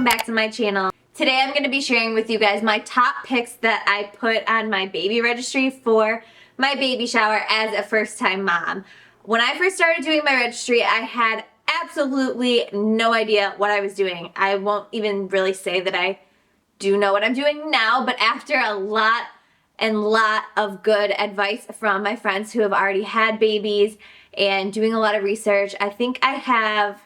welcome back to my channel. Today I'm going to be sharing with you guys my top picks that I put on my baby registry for my baby shower as a first-time mom. When I first started doing my registry, I had absolutely no idea what I was doing. I won't even really say that I do know what I'm doing now, but after a lot of good advice from my friends who have already had babies and doing a lot of research, I think I have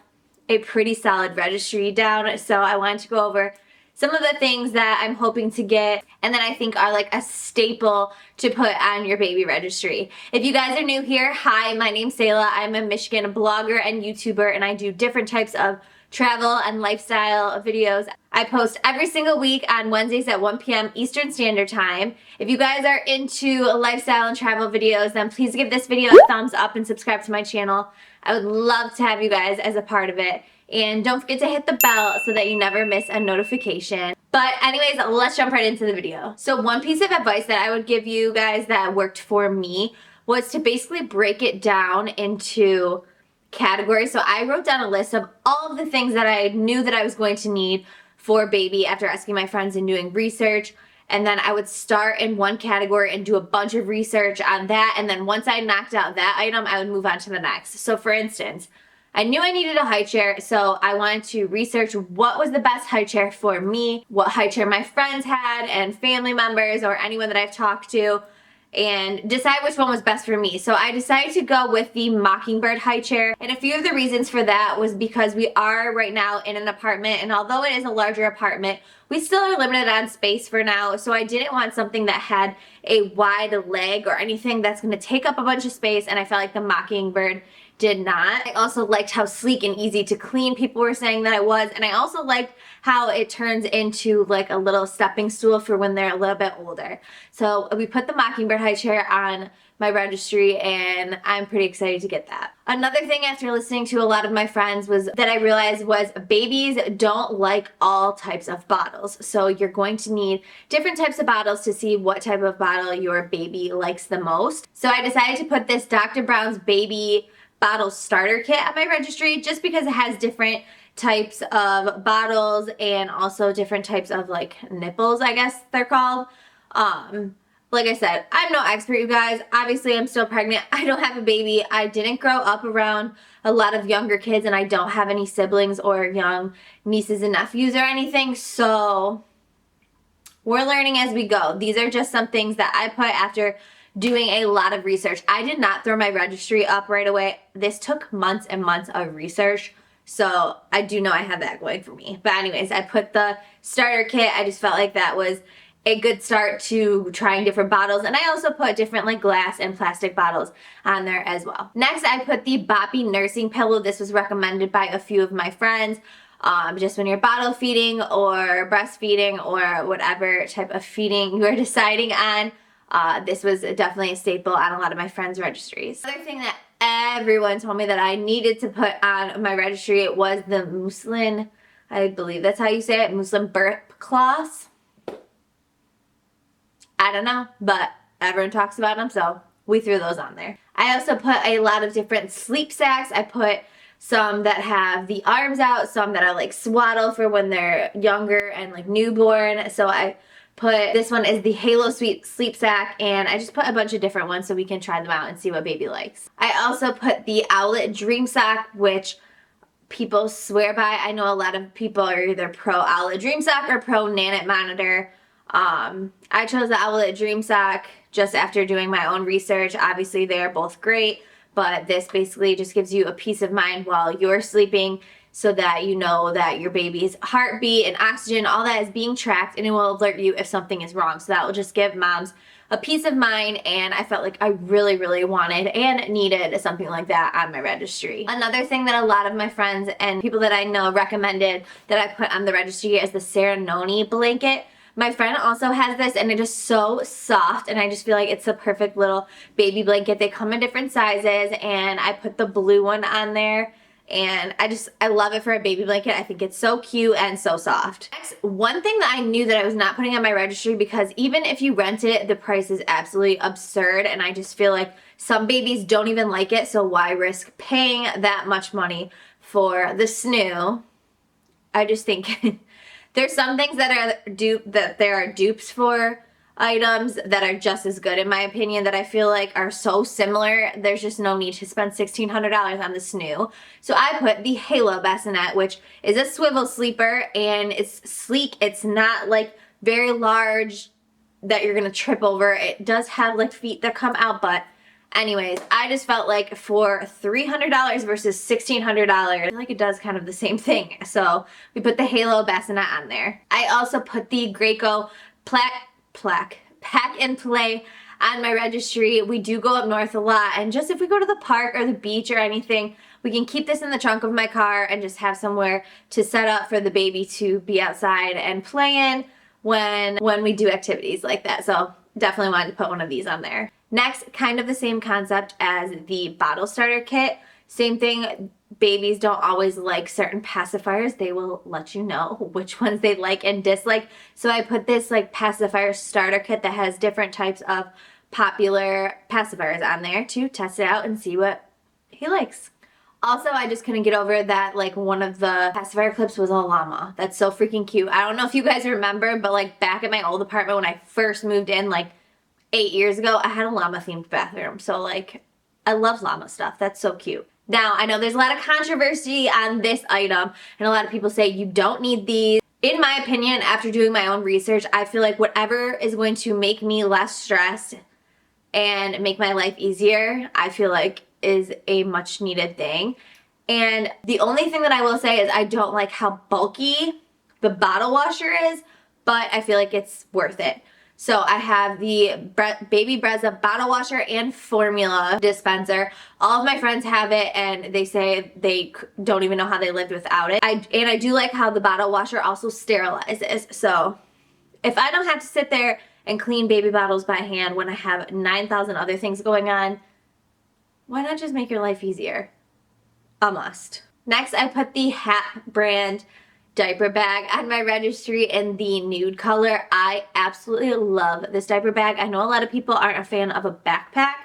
a pretty solid registry down. So I wanted to go over some of the things that I'm hoping to get and then I think are like a staple to put on your baby registry. If you guys are new here, hi, my name's Selah. I'm a Michigan blogger and YouTuber, and I do different types of travel and lifestyle videos. I post every single week on Wednesdays at 1 p.m. Eastern Standard Time. If you guys are into lifestyle and travel videos, then please give this video a thumbs up and subscribe to my channel. I would love to have you guys as a part of it. And don't forget to hit the bell so that you never miss a notification. But anyways, let's jump right into the video. So one piece of advice that I would give you guys that worked for me was to basically break it down into categories. So I wrote down a list of all of the things that I knew that I was going to need for baby after asking my friends and doing research. And then I would start in one category and do a bunch of research on that. And then once I knocked out that item, I would move on to the next. So for instance, I knew I needed a high chair, so I wanted to research what was the best high chair for me, what high chair my friends had and family members or anyone that I've talked to, and decide which one was best for me. So I decided to go with the Mockingbird high chair, and a few of the reasons for that was because we are right now in an apartment, and although it is a larger apartment, we still are limited on space for now, so I didn't want something that had a wide leg or anything that's going to take up a bunch of space, and I felt like the Mockingbird did not. I also liked how sleek and easy to clean people were saying that it was, and I also liked how it turns into like a little stepping stool for when they're a little bit older. So we put the Mockingbird high chair on my registry, and I'm pretty excited to get that. Another thing after listening to a lot of my friends was that I realized was babies don't like all types of bottles. So you're going to need different types of bottles to see what type of bottle your baby likes the most. So I decided to put this Dr. Brown's baby bottle starter kit at my registry just because it has different types of bottles and also different types of like nipples, I guess they're called. Like I said, I'm no expert, you guys. Obviously, I'm still pregnant. I don't have a baby. I didn't grow up around a lot of younger kids, and I don't have any siblings or young nieces and nephews or anything, so we're learning as we go. These are just some things that I put after doing a lot of research. I did not throw my registry up right away. This took months and months of research, so I do know I have that going for me. But anyways, I put the starter kit. I just felt like that was a good start to trying different bottles, and I also put different like glass and plastic bottles on there as well. Next, I put the Boppy nursing pillow. This was recommended by a few of my friends. Just when you're bottle feeding or breastfeeding or whatever type of feeding you are deciding on, this was definitely a staple on a lot of my friends' registries. Another thing that everyone told me that I needed to put on my registry was the muslin, I believe that's how you say it, muslin burp cloths. I don't know, but everyone talks about them, so we threw those on there. I also put a lot of different sleep sacks. I put some that have the arms out, some that are like swaddle for when they're younger and like newborn. So I put, this one is the Halo Sweet Sleep Sack, and I just put a bunch of different ones so we can try them out and see what baby likes. I also put the Owlet Dream Sock, which people swear by. I know a lot of people are either pro Owlet Dream Sock or pro Nanit Monitor. I chose the Owlet Dream Sock just after doing my own research. Obviously they are both great, but this basically just gives you a peace of mind while you're sleeping so that you know that your baby's heartbeat and oxygen, all that is being tracked, and it will alert you if something is wrong. So that will just give moms a peace of mind, and I felt like I really wanted and needed something like that on my registry. Another thing that a lot of my friends and people that I know recommended that I put on the registry is the Serenoni blanket. My friend also has this, and it is so soft, and I just feel like it's the perfect little baby blanket. They come in different sizes, and I put the blue one on there, and I love it for a baby blanket. I think it's so cute and so soft. Next, one thing that I knew that I was not putting on my registry, because even if you rent it, the price is absolutely absurd, and I just feel like some babies don't even like it, so why risk paying that much money for the snoo? I just think There's some things that there are dupes for items that are just as good in my opinion, that I feel like are so similar. There's just no need to spend $1,600 on the snoo. So I put the Halo bassinet, which is a swivel sleeper, and it's sleek. It's not like very large that you're gonna trip over. It does have like feet that come out, but anyways, I just felt like for $300 versus $1,600, I feel like it does kind of the same thing. So we put the Halo bassinet on there. I also put the Graco Pack and Play on my registry. We do go up north a lot, and just if we go to the park or the beach or anything, we can keep this in the trunk of my car and just have somewhere to set up for the baby to be outside and play in when we do activities like that. So definitely wanted to put one of these on there. Next, kind of the same concept as the bottle starter kit. Same thing, babies don't always like certain pacifiers. They will let you know which ones they like and dislike. So I put this like pacifier starter kit that has different types of popular pacifiers on there to test it out and see what he likes. Also, I just couldn't get over that like one of the pacifier clips was a llama. That's so freaking cute. I don't know if you guys remember, but like back at my old apartment when I first moved in like 8 years ago, I had a llama themed bathroom. So like, I love llama stuff. That's so cute. Now, I know there's a lot of controversy on this item, and a lot of people say you don't need these. In my opinion, after doing my own research, I feel like whatever is going to make me less stressed and make my life easier, I feel like is a much needed thing. And the only thing that I will say is I don't like how bulky the bottle washer is, but I feel like it's worth it. So I have the Baby Brezza bottle washer and formula dispenser. All of my friends have it, and they say they don't even know how they lived without it. And I do like how the bottle washer also sterilizes. So if I don't have to sit there and clean baby bottles by hand when I have 9,000 other things going on, why not just make your life easier? A must. Next, I put the Hat brand diaper bag on my registry in the nude color. I absolutely love this diaper bag. I know a lot of people aren't a fan of a backpack.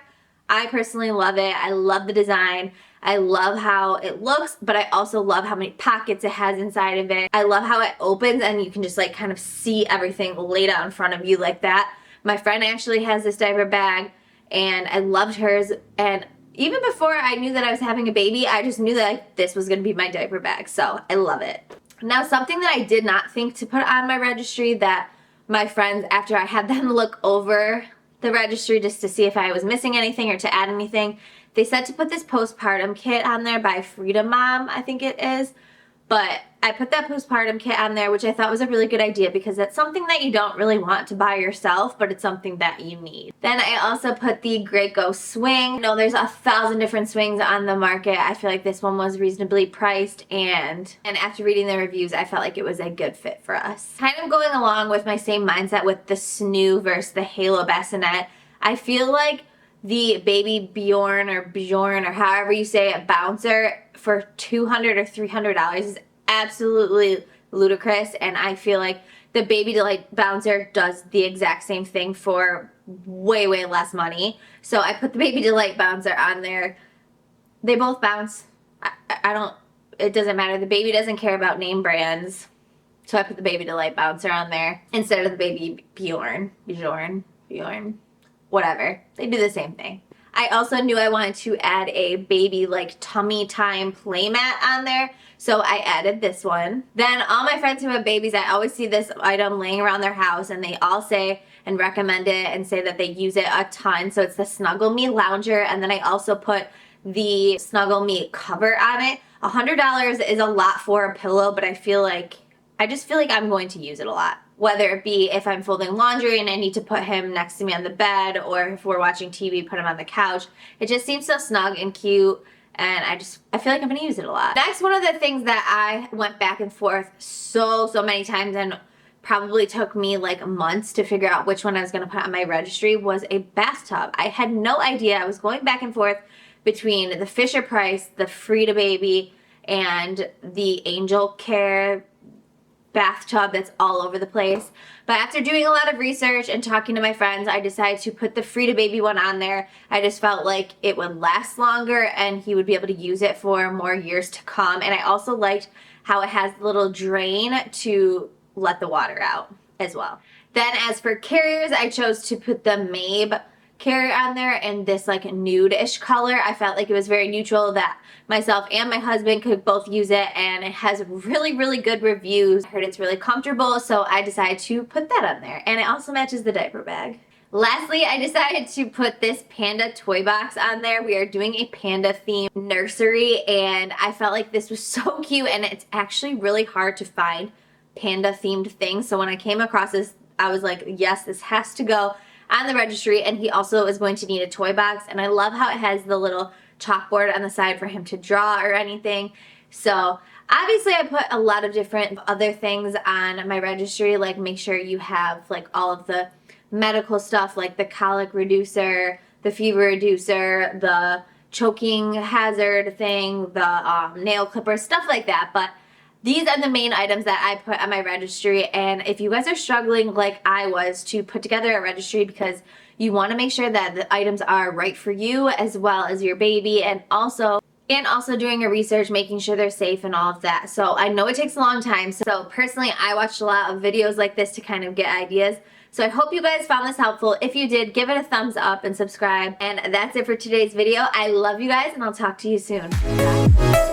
I personally love it. I love the design. I love how it looks, but I also love how many pockets it has inside of it. I love how it opens and you can just like kind of see everything laid out in front of you like that. My friend actually has this diaper bag, and I loved hers, and even before I knew that I was having a baby, I just knew that like, this was gonna be my diaper bag, so I love it. Now, something that I did not think to put on my registry that my friends, after I had them look over the registry just to see if I was missing anything or to add anything, they said to put this postpartum kit on there by Freedom Mom, I think it is. But I put that postpartum kit on there, which I thought was a really good idea because it's something that you don't really want to buy yourself, but it's something that you need. Then I also put the Graco swing. You know, there's 1,000 different swings on the market. I feel like this one was reasonably priced, and after reading the reviews, I felt like it was a good fit for us. Kind of going along with my same mindset with the snoo versus the Halo bassinet, I feel like the baby Bjorn or however you say it bouncer for $200 or $300 is absolutely ludicrous, and I feel like the Baby Delight bouncer does the exact same thing for way less money. So I put the Baby Delight bouncer on there. They both bounce. It doesn't matter. The baby doesn't care about name brands. So I put the Baby Delight bouncer on there instead of the Baby Bjorn, whatever. They do the same thing. I also knew I wanted to add a baby like tummy time playmat on there, so I added this one. Then all my friends who have babies, I always see this item laying around their house, and they all say and recommend it and say that they use it a ton. So it's the Snuggle Me Lounger, and then I also put the Snuggle Me cover on it. $100 is a lot for a pillow, but I just feel like I'm going to use it a lot. Whether it be if I'm folding laundry and I need to put him next to me on the bed, or if we're watching TV, put him on the couch. It just seems so snug and cute, and I feel like I'm gonna use it a lot. Next, one of the things that I went back and forth so many times and probably took me like months to figure out which one I was gonna put on my registry was a bathtub. I had no idea. I was going back and forth between the Fisher Price, the Frida Baby, and the Angel Care bathtub that's all over the place. But after doing a lot of research and talking to my friends, I decided to put the Frida Baby one on there. I just felt like it would last longer and he would be able to use it for more years to come. And I also liked how it has the little drain to let the water out as well. Then as for carriers, I chose to put the Mabe carrier on there in this like nude-ish color. I felt like it was very neutral, that myself and my husband could both use it, and it has really, really good reviews. I heard it's really comfortable, so I decided to put that on there. And it also matches the diaper bag. Lastly, I decided to put this panda toy box on there. We are doing a panda themed nursery, and I felt like this was so cute, and it's actually really hard to find panda themed things. So when I came across this, I was like, yes, this has to go on the registry. And he also is going to need a toy box, and I love how it has the little chalkboard on the side for him to draw or anything. So obviously I put a lot of different other things on my registry, like make sure you have like all of the medical stuff, like the colic reducer, the fever reducer, the choking hazard thing, the nail clipper, stuff like that. But these are the main items that I put on my registry. And if you guys are struggling like I was to put together a registry, because you want to make sure that the items are right for you as well as your baby, and also doing your research, making sure they're safe and all of that. So I know it takes a long time. So personally, I watched a lot of videos like this to kind of get ideas. So I hope you guys found this helpful. If you did, give it a thumbs up and subscribe. And that's it for today's video. I love you guys, and I'll talk to you soon. Bye.